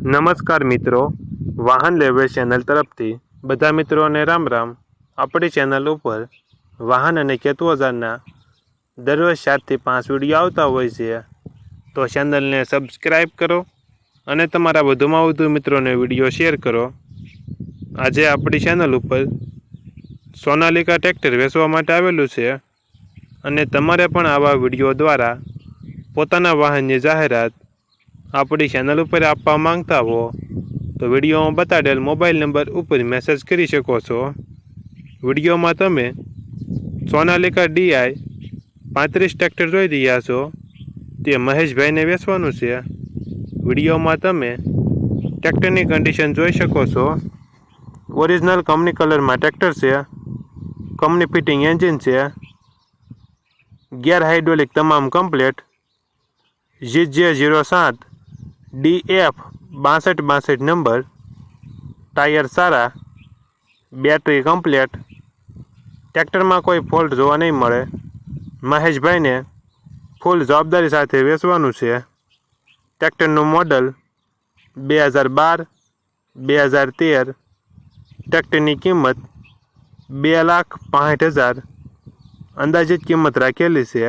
નમસ્કાર મિત્રો, વાહન લેવે ચેનલ તરફથી બધા મિત્રોને રામ રામ। આપણી ચેનલ ઉપર વાહન અને ખેત ઓજારના દરરોજ 7 થી 5 વિડીયો આવતા હોય છે, તો ચેનલને સબસ્ક્રાઈબ કરો અને તમારા વધુમાં વધુ મિત્રોને વિડીયો શેર કરો। આજે આપણી ચેનલ ઉપર સોનાલિકા ટ્રેક્ટર વેચવા માટે આવેલું છે અને તમારે પણ આવા વિડીયો દ્વારા પોતાના વાહનની જાહેરાત આપણી ચેનલ ઉપર આપવા માંગતા હો તો વિડીયોમાં બતાડેલ મોબાઈલ નંબર ઉપર મેસેજ કરી શકો છો। વિડીયોમાં તમે સોનાલિકા DI 35 ટ્રેક્ટર જોઈ રહ્યા છો, તે મહેશભાઈને વેચવાનું છે। વિડીયોમાં તમે ટ્રેક્ટરની કન્ડિશન જોઈ શકો છો। ઓરિજિનલ કંપની કલરમાં ટ્રેક્ટર છે, કંપની ફિટિંગ એન્જિન છે, ગિયર હાઇડ્રોલિક તમામ complete, GJ07 DF 6262 number, tyre સારા, બેટરી કમ્પ્લીટ, ટ્રેક્ટરમાં કોઈ ફોલ્ટ જોવા નહીં મળે। મહેશભાઈને ફૂલ જવાબદારી સાથે વેચવાનું છે। ટ્રેક્ટરનું મોડલ 2012, 2013, ટ્રેક્ટરની કિંમત 2,65,000 અંદાજિત કિંમત રાખેલી છે।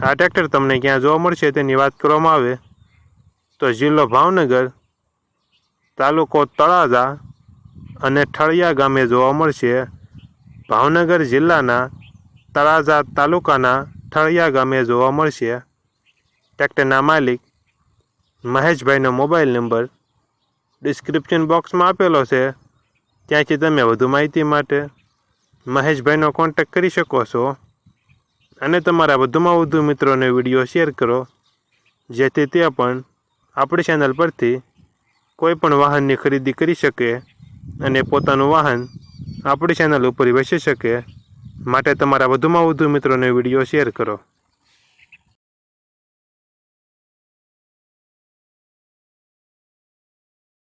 આ ટ્રેક્ટર તમને ક્યાં જોવા મળશે તેની વાત કરવામાં આવે તો જિલ્લો ભાવનગર, તાલુકો તળાજા અને ઠળિયા ગામે જોવા મળશે। ભાવનગર જિલ્લાના તળાજા તાલુકાના ઠળિયા ગામે જોવા મળશે। ટ્રેક્ટરના માલિક મહેશભાઈનો મોબાઈલ નંબર ડિસ્ક્રિપ્શન બોક્સમાં આપેલો છે, ત્યાંથી તમે વધુ માહિતી માટે મહેશભાઈનો કોન્ટેક્ટ કરી શકો છો અને તમારા વધુમાં વધુ મિત્રોને વિડીયો શેર કરો, જેથી તે પણ આપણી ચેનલ પરથી કોઈ પણ વાહનની ખરીદી કરી શકે અને પોતાનું વાહન આપણી ચેનલ ઉપર વેચી શકે। માટે તમારા વધુમાં વધુ મિત્રોને વિડીયો શેર કરો।